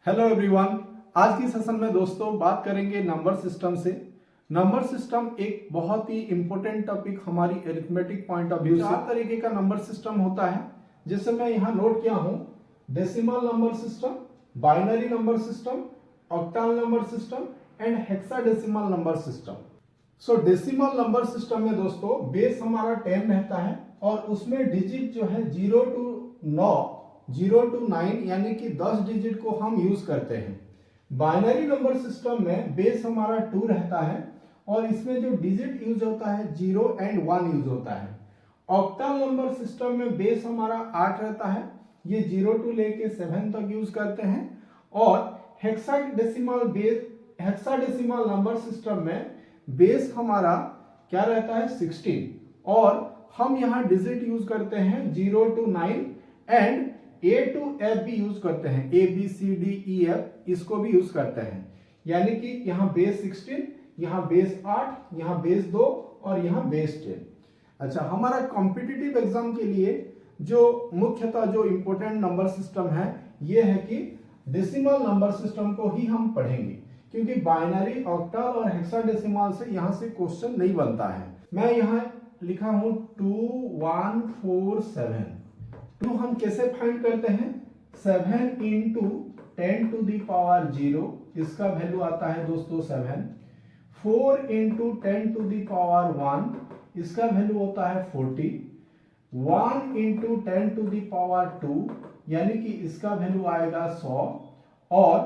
Hello everyone. आज की session में दोस्तों बात करेंगे नंबर सिस्टम से। नंबर सिस्टम एक बहुत ही इंपॉर्टेंट टॉपिक हमारी अरिथमेटिक पॉइंट ऑफ व्यू से। 4 तरीके का नंबर सिस्टम होता है जिसे मैं यहाँ नोट किया हूँ। Decimal number system, binary number system, octal number system and hexadecimal number system. So decimal number system में दोस्तों बेस हमारा 10 रहता है और उसमें डिजिट जो है 0 to 9 यानी कि 10 डिजिट को हम यूज करते हैं। बाइनरी नंबर सिस्टम में बेस हमारा 2 रहता है और इसमें जो डिजिट यूज होता है 0 and 1 यूज होता है। ऑक्टल नंबर सिस्टम में बेस हमारा 8 रहता है, ये 0 to लेके 7 तक यूज करते हैं। और हेक्साडेसिमल नंबर सिस्टम में बेस हमारा क्या रहता है 16 और हम यहाँ डिजिट यूज करते हैं 0 to 9 and A to F भी यूज करते हैं, A B C D E F इसको भी यूज करते हैं। यानी कि यहाँ बेस 16, यहाँ बेस 8, यहाँ बेस 2 और यहाँ बेस 10। अच्छा, हमारा कॉम्पिटिटिव एग्जाम के लिए जो मुख्यतः जो इंपॉर्टेंट नंबर सिस्टम है ये है कि डेसिमल नंबर सिस्टम को ही हम पढ़ेंगे, क्योंकि बाइनरी, ऑक्टल और हेक्साडेसिमल से यहाँ से क्वेश्चन नहीं बनता है। मैं यहाँ लिखा हूँ 2147। तो हम कैसे फाइंड करते हैं? 7 into 10 to the power 0, इसका वैल्यू आता है दोस्तों 7। 4 into 10 to the power 1, इसका वैल्यू होता है 40। 1 into 10 to the power 2, यानी कि इसका वैल्यू आएगा 100। और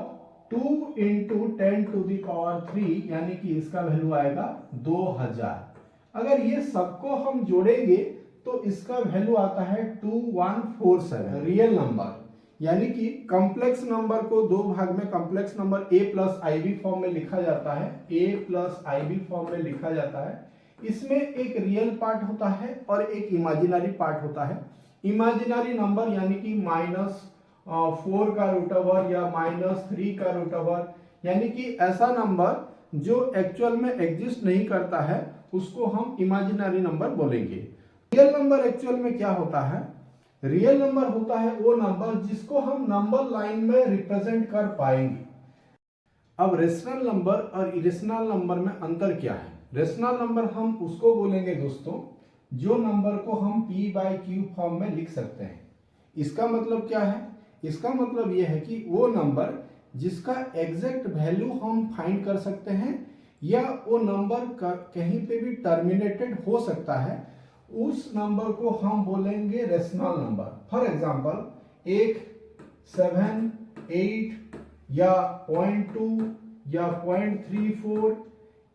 2 into 10 to the power 3, यानी कि इसका वैल्यू आएगा 2000। अगर ये सबको हम जोड़ेंगे तो इसका वैल्यू आता है 2147। रियल नंबर यानी कि कॉम्प्लेक्स नंबर को दो भाग में complex number a plus IB form में लिखा जाता है, a प्लस IB फॉर्म में लिखा जाता है। इसमें एक रियल पार्ट होता है और एक इमेजिनरी पार्ट होता है। इमेजिनरी नंबर यानी कि -4 का रूट ओवर या -3 का रूट ओवर, यानी कि ऐसा नंबर जो एक्चुअल में एग्जिस्ट नहीं करता है उसको हम इमेजिनरी नंबर बोलेंगे। रियल नंबर एक्चुअल में क्या होता है? रियल नंबर होता है वो नंबर जिसको हम नंबर लाइन में रिप्रेजेंट कर पाएंगे। अब रेशनल नंबर और इरेशनल नंबर में अंतर क्या है? रेशनल नंबर हम उसको बोलेंगे दोस्तों जो नंबर को हम p/q फॉर्म में लिख सकते हैं। इसका मतलब क्या है? इसका मतलब यह है कि वो नंबर जिसका एग्जैक्ट वैल्यू हम फाइंड कर सकते हैं या वो नंबर कहीं पे भी टर्मिनेटेड हो सकता है, उस नंबर को हम बोलेंगे रेशनल नंबर। फॉर एग्जांपल 1, 7, 8 या 0.2 या 0.34,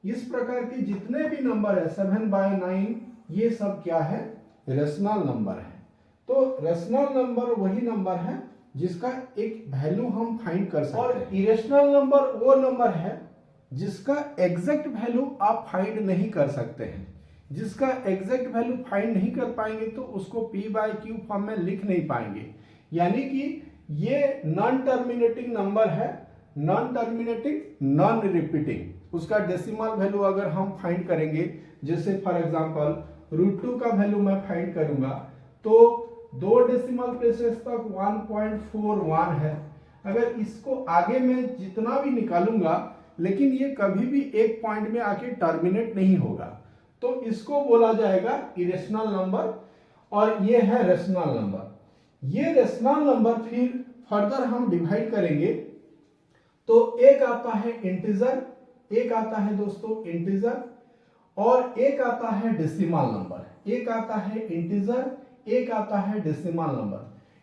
इस प्रकार के जितने भी नंबर है 7/9, ये सब क्या है? रेशनल नंबर है। तो रेशनल नंबर वही नंबर है जिसका एक वैल्यू हम फाइंड कर सकते हैं। और इरेशनल नंबर वो नंबर है जिसका एग्जैक्ट वैल्यू आप फाइंड नहीं कर सकते हैं। जिसका एग्जैक्ट वैल्यू फाइंड नहीं कर पाएंगे तो उसको p/q फॉर्म में लिख नहीं पाएंगे। यानी कि ये नॉन टर्मिनेटिंग नंबर है, नॉन टर्मिनेटिंग, नॉन रिपीटिंग। उसका डेसिमल वैल्यू अगर हम फाइंड करेंगे, जैसे फॉर एग्जांपल √2 का वैल्यू मैं फाइंड करूंगा तो 2 डेसिमल प्लेसेस तक 1.41 है। अगर इसको आगे में जितना भी निकालूंगा लेकिन ये कभी भी एक पॉइंट में आके टर्मिनेट नहीं होगा, तो इसको बोला जाएगा इरेशनल नंबर और ये है रेशनल नंबर। ये रेशनल नंबर फिर फर्दर हम डिवाइड करेंगे तो एक आता है इंटीजर, एक आता है दोस्तों इंटीजर और एक आता है डेसिमल नंबर। एक आता है इंटीजर, एक आता है डेसिमल नंबर।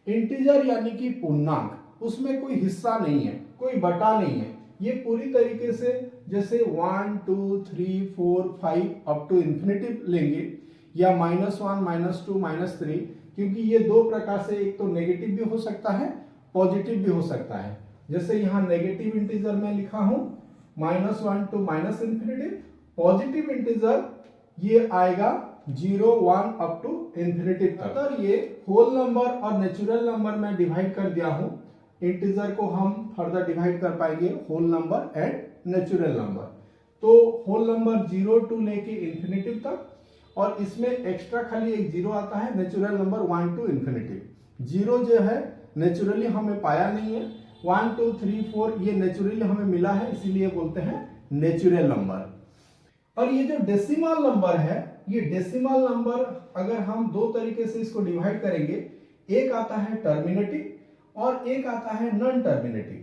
इंटीजर यानी कि पूर्णांक, उसमें कोई हिस्सा नहीं है, कोई बटा नहीं है। ये पूरी तरीके से जैसे 1, 2, 3, 4, 5 अप टू इंफिनिटी लेंगे या -1, -2, -3, क्योंकि ये दो प्रकार से, एक तो नेगेटिव भी हो सकता है, पॉजिटिव भी हो सकता है। जैसे यहाँ नेगेटिव इंटीजर में लिखा हूं -1 to -∞। पॉजिटिव इंटीजर ये आएगा 0, 1 अप टू इंफिनिटी तक। अगर ये होल नंबर और नेचुरल नंबर में डिवाइड कर दिया हूं, इंटीजर को हम फर्दर डिवाइड कर पाएंगे whole number and natural number. तो होल नंबर 0 to लेके इंफिनिटी तक और इसमें एक्स्ट्रा खाली एक 0 आता है, नेचुरल नंबर 1 to इंफिनिटी। 0 जो है नेचुरली हमें पाया नहीं है, 1 2 3 4 ये नेचुरली हमें मिला है, इसीलिए बोलते हैं नेचुरल नंबर। और ये जो डेसिमल नंबर है, ये डेसिमल नंबर अगर हम दो तरीके से इसको डिवाइड करेंगे, एक आता है टर्मिनेटिंग और एक आता है नॉन टर्मिनेटिंग।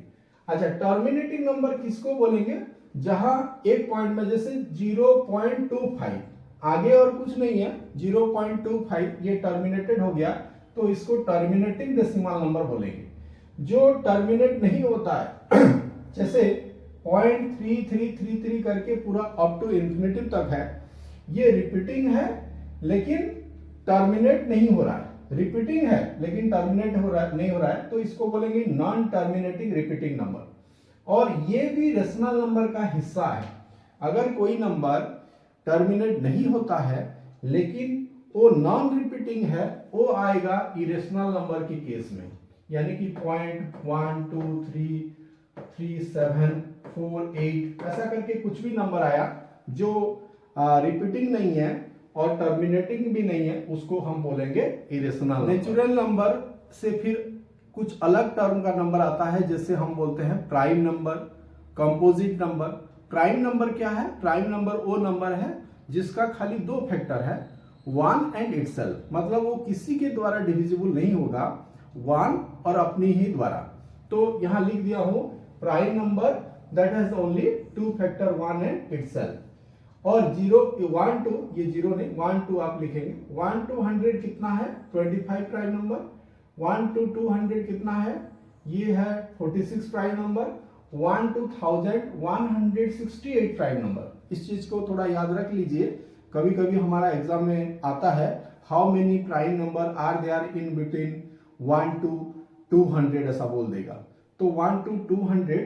अच्छा, टर्मिनेटिंग नंबर किसको बोलेंगे? जहां एक पॉइंट में जैसे 0.25 आगे और कुछ नहीं है, 0.25 ये टर्मिनेटेड हो गया, तो इसको टर्मिनेटिंग डेसिमल नंबर बोलेंगे। जो टर्मिनेट नहीं होता है जैसे 0.3333 करके पूरा अप टू इंफिनिटी तक है, ये रिपीटिंग है लेकिन टर्मिनेट नहीं हो रहा है। रिपीटिंग है लेकिन टर्मिनेट नहीं हो रहा है, तो इसको बोलेंगे नॉन टर्मिनेटिंग रिपीटिंग नंबर। और ये भी रेशनल नंबर का हिस्सा है। अगर कोई नंबर टर्मिनेट नहीं होता है लेकिन वो नॉन रिपीटिंग है, वो आएगा इरेशनल नंबर की केस में, यानी कि 0.1233748 ऐसा करके कुछ भी नंबर आया जो रिपीटिंग नहीं है और टर्मिनेटिंग भी नहीं है, उसको हम बोलेंगे इरेशनल। नेचुरल नंबर से फिर कुछ अलग टर्म का नंबर आता है, जैसे हम बोलते हैं prime number, composite number. Prime number क्या है? प्राइम नंबर वो नंबर है जिसका खाली दो फैक्टर है, 1 एंड इटसेल्फ, मतलब वो किसी के द्वारा डिविजिबल नहीं होगा, 1 और अपनी ही द्वारा। तो यहां लिख दिया हूं prime number that has only two factor, 1 and itself. और 0 1 2 ये 0 नहीं, 1 2 आप लिखेंगे। 1 to 100 कितना है? 25 प्राइम नंबर। 1 to 200 कितना है? ये है 46 prime number. 1 to 1000 168 prime number. इस चीज को थोड़ा याद रख लीजिए, कभी कभी हमारा एग्जाम में आता है how many prime number are there in between 1 to 200 ऐसा बोल देगा। तो 1 to 200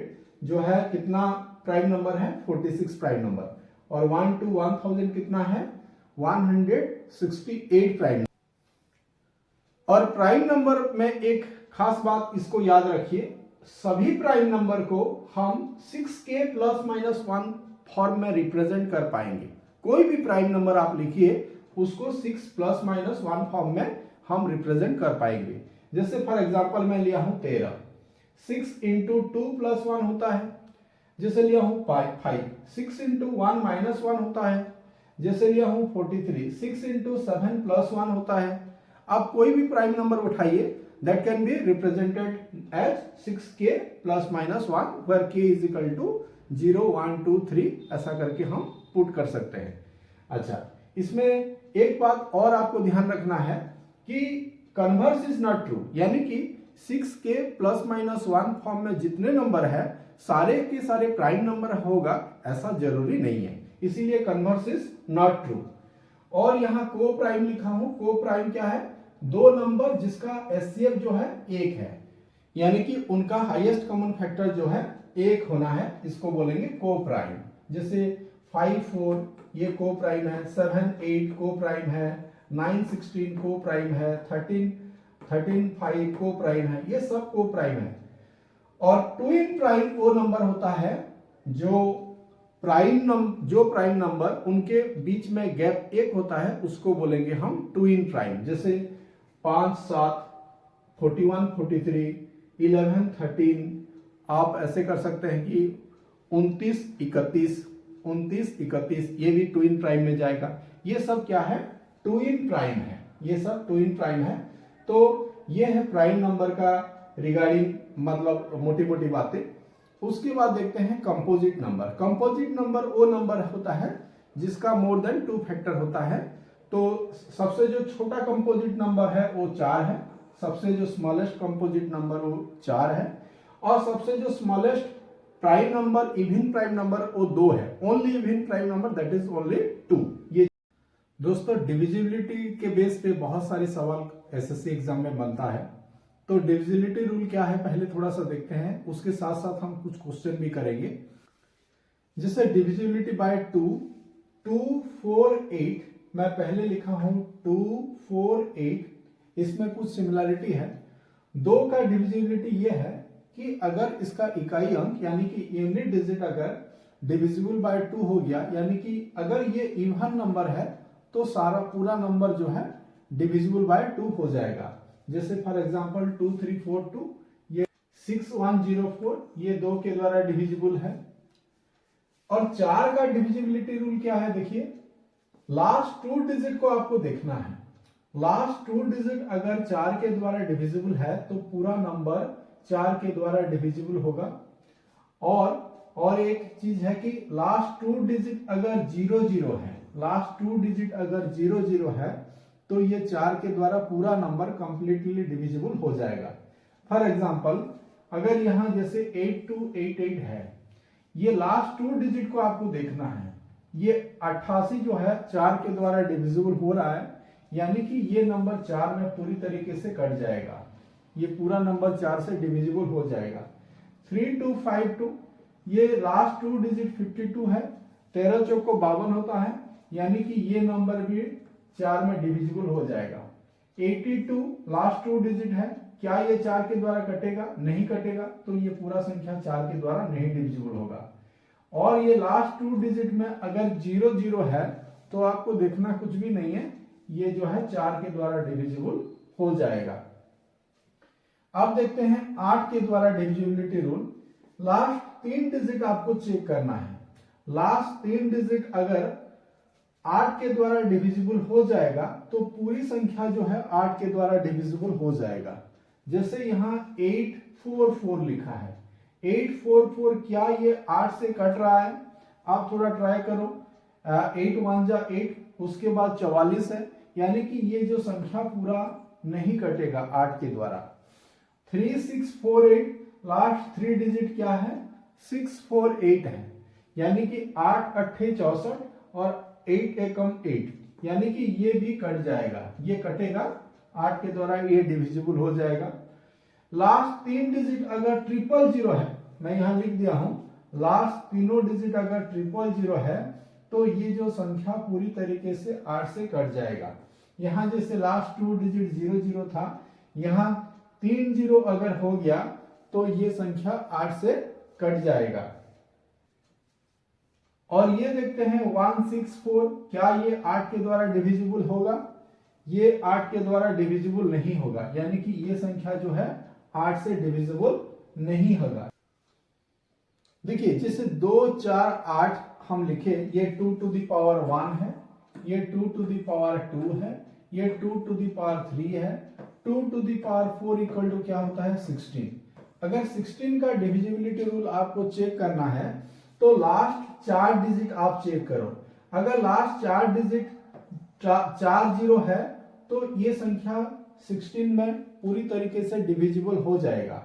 जो है कितना प्राइम नंबर है? 46 प्राइम नंबर। और 1 to 1000 कितना है? 168 प्राइम। और प्राइम नंबर में एक खास बात इसको याद रखिए, सभी प्राइम नंबर को हम 6k प्लस माइनस 1 फॉर्म में रिप्रेजेंट कर पाएंगे। कोई भी प्राइम नंबर आप लिखिए, उसको 6 प्लस माइनस 1 फॉर्म में हम रिप्रेजेंट कर पाएंगे। जैसे फॉर एग्जांपल मैं लिया हूं 13, 6 इंटू 2 प्लस 1 होता है। जैसे लिया हूं 5, 6 इंटू 1 माइनस 1 होता है। जैसे लिया हूं 43, 6 इंटू 7 प्लस 1 होता है। आप कोई भी प्राइम नंबर उठाइए, that can be represented as 6k plus minus 1, where k is equal to 0 1 2 3 ऐसा करके हम पुट कर सकते हैं। अच्छा, इसमें एक बात और आपको ध्यान रखना है कि कन्वर्स इज नॉट ट्रू, यानी कि 6k प्लस माइनस 1 फॉर्म में जितने नंबर है सारे के सारे प्राइम नंबर होगा ऐसा जरूरी नहीं है, इसीलिए कन्वर्स इज नॉट ट्रू। और यहां को प्राइम लिखा हूं। को प्राइम क्या है? दो नंबर जिसका एचसीएफ जो है 1 है, यानी कि उनका हाईएस्ट कॉमन फैक्टर जो है 1 होना है, इसको बोलेंगे को प्राइम। जैसे 5 4 ये को प्राइम है, 7 8 को प्राइम है, 9 16 को प्राइम है, 13 5 को प्राइम है, ये सब को प्राइम है। और ट्विन प्राइम वो नंबर होता है जो प्राइम नंबर उनके बीच में गैप 1 होता है, उसको बोलेंगे हम ट्विन प्राइम। जैसे 5 7 41 43 11 13, आप ऐसे कर सकते हैं कि 29 31 ये भी ट्विन प्राइम में जाएगा। ये सब क्या है? ट्विन प्राइम है, ये सब ट्विन प्राइम है। तो ये है प्राइम नंबर का रिगार्डिंग, मतलब मोटी मोटी बातें। उसके बाद देखते हैं कंपोजिट नंबर। कंपोजिट नंबर वो नंबर होता है जिसका मोर देन 2 फैक्टर होता है। तो सबसे जो छोटा कंपोजिट नंबर है वो 4 है, सबसे जो स्मॉलेस्ट कंपोजिट नंबर वो 4 है, और सबसे जो smallest prime number even prime number वो 2 है। Only even prime number that is only 2। ये दोस्तों डिविजिबिलिटी के बेस पे बहुत सारे सवाल एसएससी एग्जाम में बनता है। तो डिविजिबिलिटी रूल क्या है पहले थोड़ा सा देखते हैं, उसके साथ साथ हम कुछ क्वेश्चन भी करेंगे। जैसे डिविजिबिलिटी बाय 2 2 4 8, मैं पहले लिखा हूं 2 4 8, इसमें कुछ सिमिलरिटी है। 2 का डिविजिबिलिटी ये है कि अगर इसका इकाई अंक यानी कि यूनिट डिजिट अगर डिविजिबल बाय 2 हो गया, यानी कि अगर ये इवन नंबर है तो सारा पूरा नंबर जो है डिविजिबल बाय 2 हो जाएगा। जैसे फॉर एग्जांपल 2 3 4 2, ये 6104 ये 2 के द्वारा डिविजिबल है। और 4 का डिविजिबिलिटी रूल क्या है, देखिए लास्ट 2 डिजिट को आपको देखना है। लास्ट 2 डिजिट अगर 4 के द्वारा डिविजिबल है तो पूरा नंबर 4 के द्वारा डिविजिबल होगा। और एक चीज है कि लास्ट 2 डिजिट अगर 00 है, लास्ट 2 डिजिट अगर 00 है तो ये 4 के द्वारा पूरा नंबर कंप्लीटली डिविजिबल हो जाएगा। फॉर एग्जांपल अगर यहां जैसे 8288 है, ये लास्ट 2 डिजिट को आपको देखना है। ये 88 जो है 4 के द्वारा डिविजिबल हो रहा है, यानी कि ये नंबर 4 में पूरी तरीके से कट जाएगा। ये पूरा नंबर 4 से डिविजिबल हो जाएगा। 3252 ये लास्ट 2 डिजिट 52 है, 13 चौक को 52 होता है, यानी कि ये नंबर भी 4 में डिविजिबल हो जाएगा। 82 लास्ट 2 डिजिट है, क्या ये 4 के द्वारा कटेगा? नहीं कटेगा, तो ये पूरा संख्या 4 के द्वारा नहीं डिविजिबल होगा। और ये लास्ट 2 डिजिट में अगर 00 है तो आपको देखना कुछ भी नहीं है, ये जो है 4 के द्वारा डिविजिबल हो जाएगा। अब देखते हैं 8 के द्वारा डिविजिबिलिटी रूल। लास्ट 3 डिजिट आपको चेक करना है। लास्ट 3 डिजिट अगर 8 के द्वारा डिविजिबल हो जाएगा तो पूरी संख्या जो है 8 के द्वारा डिविजिबल हो जाएगा। जैसे यहाँ 844 लिखा है, 844 क्या ये 8 से कट रहा है? आप थोड़ा ट्राई करो। 8 1 जा 8, उसके बाद 44 है, यानी कि ये जो संख्या पूरा नहीं कटेगा 8 के द्वारा। 3648 लास्ट 3 डिजिट क्या है? 648 है, यानी कि 8 8 64 और 8 एकम 8, यानी कि ये भी कट जाएगा, ये कटेगा 8 के द्वारा, ये डिविजिबल हो जाएगा। लास्ट 3 डिजिट अगर 000 है, मैं यहां लिख दिया हूं, लास्ट तीनों डिजिट अगर 000 है तो ये जो संख्या पूरी तरीके से 8 से कट जाएगा। यहां जैसे लास्ट 2 डिजिट 00 था, यहां 3 0 अगर हो गया तो ये संख्या 8 से कट जाएगा। और ये देखते हैं 164, क्या ये 8 के द्वारा डिविजिबल होगा? ये 8 के द्वारा डिविजिबल नहीं होगा, यानी कि ये संख्या जो है 8 से डिविजिबल नहीं होगा। देखिए जैसे 2 4 8 हम लिखे, ये 2 टू द पावर 1 है, ये 2 टू द पावर 2 है, ये 2 टू द पावर 3 है, 2 to the power 4 equal to क्या होता है? 16। अगर 16 का डिविजिबिलिटी रूल आपको चेक करना है तो लास्ट 4 डिजिट आप चेक करो। अगर लास्ट 4 डिजिट 40 है तो ये संख्या 16 में पूरी तरीके से डिविजिबल हो जाएगा।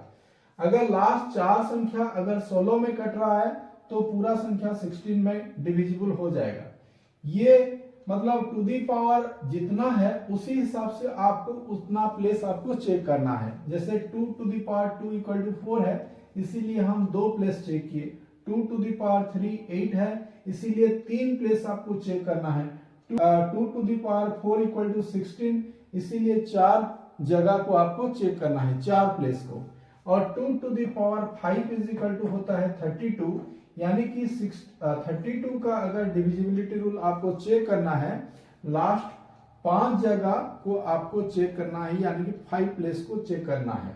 अगर लास्ट 4 संख्या अगर 16 में कट रहा है तो पूरा संख्या 16 में डिविजिबल हो जाएगा। ये मतलब टू दी पावर जितना है उसी हिसाब से आपको उतना प्लेस आपको चेक करना है। जैसे 2 to the power 2 equal to 4 है, इसीलिए हम 2 प्लेस चेक किए। 2 टू दी पावर 3 8 है, इसीलिए 3 प्लेस आपको चेक करना है। 2 to the power 4 equal to 16, इसीलिए 4 जगह को आपको चेक करना है, 4 प्लेस को। और 2 to the power 5 is equal to होता है 32, यानी कि 32 का अगर डिविजिबिलिटी रूल आपको चेक करना है, लास्ट 5 जगह को आपको चेक करना है, यानी कि 5 प्लेस को चेक करना है।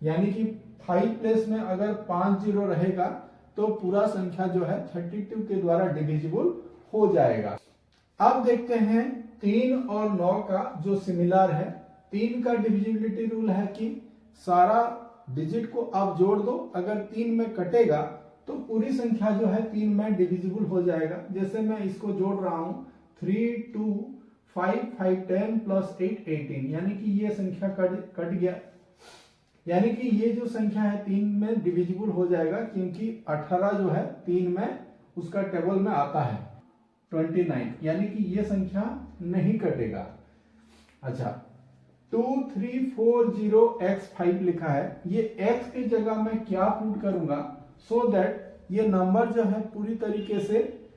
यानी कि 5 प्लेस में अगर 5 0 रहेगा तो पूरा संख्या जो है 32 के द्वारा डिविजिबल हो जाएगा। अब देखते हैं 3 और 9 का जो सिमिलर है। 3 का डिविजिबिलिटी रूल है कि सारा डिजिट को आप जोड़ दो, अगर 3 में कटेगा तो पूरी संख्या जो है 3 में डिविजिबल हो जाएगा। जैसे मैं इसको जोड़ रहा हूं, 3 2 5 5 10 प्लस 8 18, यानी कि ये संख्या कट गया, यानी कि ये जो संख्या है 3 में डिविजिबल हो जाएगा, क्योंकि 18 जो है 3 में उसका टेबल में आता है 29, यानी कि ये संख्या नहीं कटेगा। अच्छा 2340x5 लिखा है, ये x की जगह मैं क्या पुट करूंगा सो दैट ये नंबर जो है पूरी तरीके से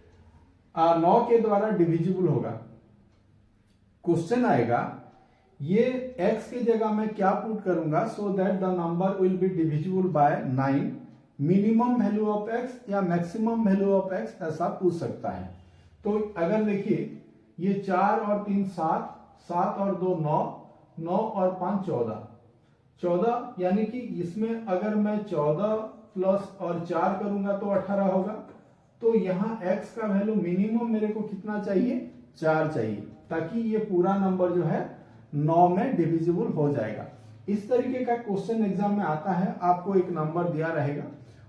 9 के द्वारा डिविजिबल होगा। क्वेश्चन आएगा ये x की जगह मैं क्या पुट करूंगा so that the number will be divisible by 9, minimum value of x या मैक्सिमम वैल्यू ऑफ x, ऐसा पूछ सकता है। तो अगर देखिए ये 4 और 3 7, 7 और 2 9, 9 और 5 14, 14, यानी कि इसमें अगर मैं 14 प्लस और 4 करूंगा तो 18 होगा। तो यहाँ x का वैल्यू मिनिमम मेरे को कितना चाहिए, 4 चाहिए, ताकि ये पूरा नंबर जो है 9 में डिविजिबल हो जाएगा। इस तरीके का क्वेश्चन एग्जाम में आता है, आपको एक नंबर दिया रहेगा,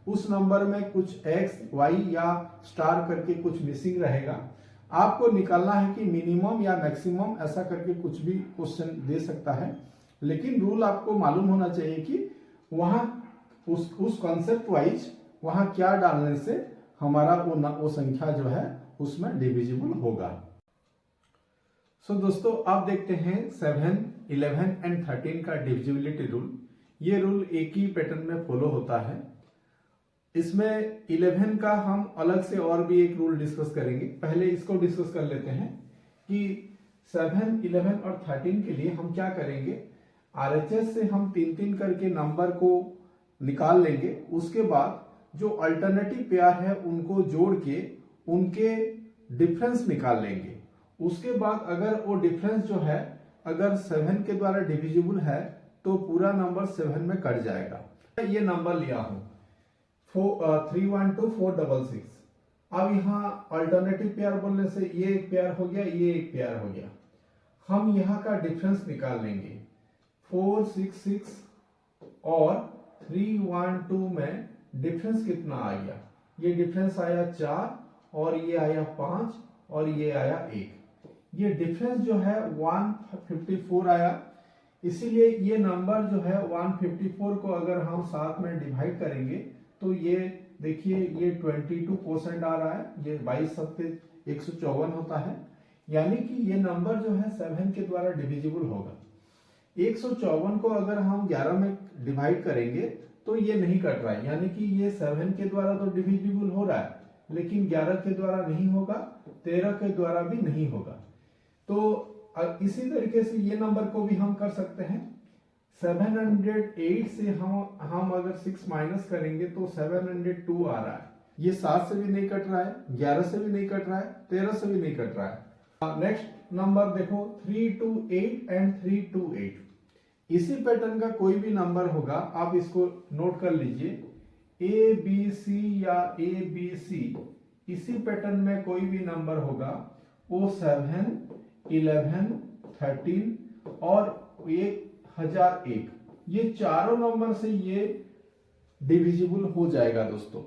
उस नंबर में कुछ x, y या स्टार करके कुछ मिसिंग रहेगा। आपको निकालना है कि मिनिमम या मैक्सिमम, ऐसा करके कुछ भी क्वेश्चन दे सकता है, लेकिन रूल आपको मालूम होना चाहिए कि वहां उस कॉन्सेप्ट वाइज वहां क्या डालने से हमारा वो संख्या जो है उसमें डिविजिबल होगा। सो दोस्तों, आप देखते हैं 7, 11 एंड 13 का डिविजिबिलिटी रूल। ये रूल एक ही पैटर्न में फॉलो होता है। इसमें 11 का हम अलग से और भी एक रूल डिस्कस करेंगे। पहले इसको डिस्कस कर लेते हैं कि 7, 11 और 13 के लिए हम क्या करेंगे। RHS से हम 3-3 करके नंबर को निकाल लेंगे। उसके बाद जो अल्टरनेटिव पेयर है उनको जोड़ के उनके डिफरेंस निकाल लेंगे। उसके बाद अगर वो डिफरेंस जो है अगर 7 के द्वारा डिविजिबल है तो पूरा नंबर 7 में कट जाएगा। ये नंबर लिया हूं 312,466। अब यहाँ अल्टरनेटिव पेयर बोलने से ये एक पेयर हो गया, ये एक पेयर हो गया। हम यहाँ का डिफरेंस निकाल लेंगे। 466 और 312 में डिफरेंस कितना आ गया, ये डिफरेंस आया 4 और ये आया 5 और ये आया 1। ये डिफरेंस जो है 154 आया। इसीलिए ये नंबर जो है 154 को अगर हम साथ में डिवाइड करेंगे तो ये देखिए ये 22% आ रहा है, ये 22 सत्ते 154 होता है। यानी कि ये नंबर जो है 7 के द्वारा डिविजिबल होगा। 154 को अगर हम 11 में डिवाइड करेंगे तो ये नहीं कट रहा है, यानी कि ये 7 के द्वारा तो डिविजिबल हो रहा है, लेकिन 11 के द्वारा नहीं होगा, 13 के द्वारा भी नहीं होगा। तो इसी तरीके से ये नंबर को भी हम कर सकते हैं। 708 से हम अगर 6 माइनस करेंगे तो 702 आ रहा है। ये 7 से भी नहीं कट रहा है, 11 से भी नहीं कट रहा है, 13 से भी नहीं कट रहा है। नेक्स्ट नंबर देखो 328 एंड 328। इसी पैटर्न का कोई भी नंबर होगा, आप इसको नोट कर लीजिए। ABC या ABC, इसी पैटर्न में कोई भी नंबर होगा वो 7, 11, 13 और 1001, ये चारों नंबर से ये डिविजिबल हो जाएगा दोस्तों।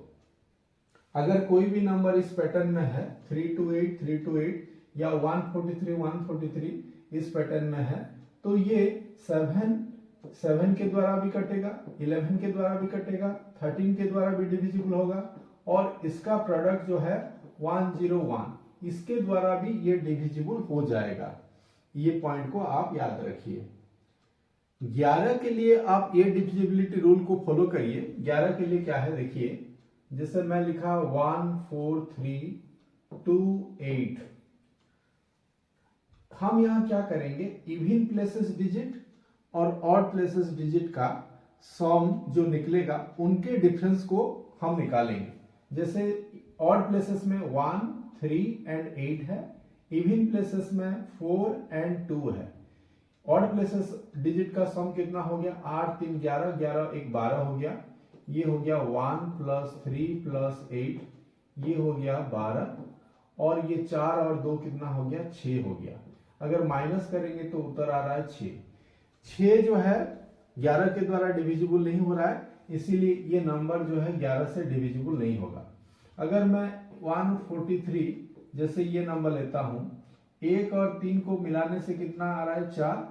अगर कोई भी नंबर इस पैटर्न में है 328, 328 या 143, 143 इस पैटर्न में है तो ये 7 के द्वारा भी कटेगा, 11 के द्वारा भी कटेगा, 13 के द्वारा भी डिविजिबल होगा और इसका प्रोडक्ट जो है 101, इसके द्वारा भी ये डिविजिबल हो जाएगा। ये पॉइंट को आप याद रखिए। 11 के लिए आप ये डिविजिबिलिटी रूल को फॉलो करिए। 11 के लिए क्या है देखिए, जैसे मैं लिखा 14328। हम यहां क्या करेंगे, इवन प्लेसेस डिजिट और ऑड प्लेसेस डिजिट का सम जो निकलेगा उनके डिफरेंस को हम निकालेंगे। जैसे ऑड प्लेसेस में 1, 3 एंड 8 है, इवन प्लेसेस में 4 एंड 2 है। ऑड प्लेसेस डिजिट का सम कितना हो गया, 8 3 11, 11 1 12 हो गया। ये हो गया 1 + 3 + 8, ये हो गया 12 और ये 4 और 2 कितना हो गया, 6 हो गया। अगर माइनस करेंगे तो उत्तर आ रहा है 6। 6 जो है 11 के द्वारा डिविजिबल नहीं हो रहा है, इसीलिए ये नंबर जो है 11 से डिविजिबल नहीं होगा। अगर मैं 143 जैसे ये नंबर लेता हूं, 1 और 3 को मिलाने से कितना आ रहा है, 4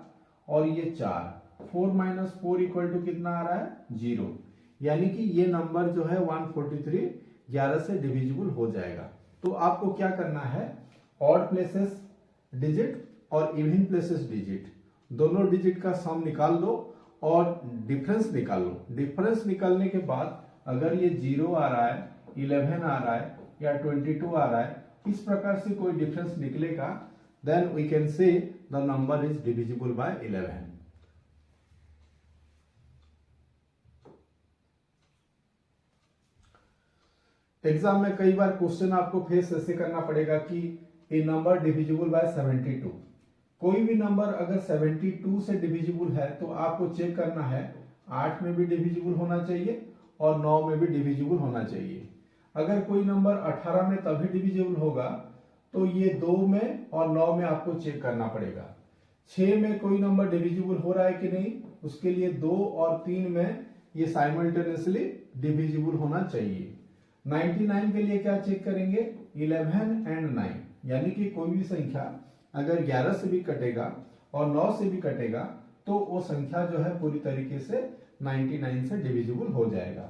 और ये 4, 4 - 4 = कितना आ रहा है, 0। यानी कि ये नंबर जो है 143 11 से डिविजिबल हो जाएगा। तो आपको क्या करना है, ऑड प्लेसेस डिजिट और इवन प्लेसेस डिजिट दोनों डिजिट का सम निकाल लो और डिफरेंस निकाल लो। डिफरेंस निकालने के बाद अगर ये 0 आ रहा है, 11 आ रहा है या 22 आ रहा है, इस प्रकार से कोई डिफरेंस निकलेगा, then we can say the number is divisible by 11। Exam में कई बार क्वेश्चन आपको फेस ऐसे करना पड़ेगा कि ए नंबर डिविजिबल बाय 72। कोई भी नंबर अगर 72 से डिविजिबल है तो आपको चेक करना है 8 में भी डिविजिबल होना चाहिए और 9 में भी डिविजिबल होना चाहिए। अगर कोई नंबर 18 में तभी डिविजिबल होगा तो ये 2 में और 9 में आपको चेक करना पड़ेगा। 6 में कोई नंबर डिविजिबल हो रहा है कि नहीं, उसके लिए 2 और 3 में ये साइमल्टेनियसली डिविजिबल होना चाहिए। 99 के लिए क्या चेक करेंगे, 11 एंड 9, यानी कि कोई भी संख्या अगर 11 से भी कटेगा और 9 से भी कटेगा तो वो संख्या जो है पूरी तरीके से 99 से डिविजिबल हो जाएगा।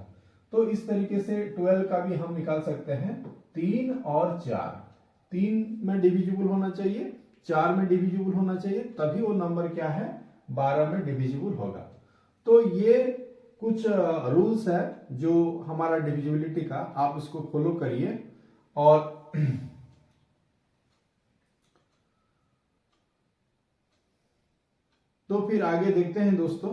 तो इस तरीके से 12 का भी हम निकाल सकते हैं। 3 और 4, 3 में डिविजिबल होना चाहिए, 4 में डिविजिबल होना चाहिए, तभी वो नंबर क्या है 12 में डिविजिबल होगा। तो ये कुछ रूल्स है जो हमारा डिविजिबिलिटी का, आप इसको फॉलो करिए। और तो फिर आगे देखते हैं दोस्तों।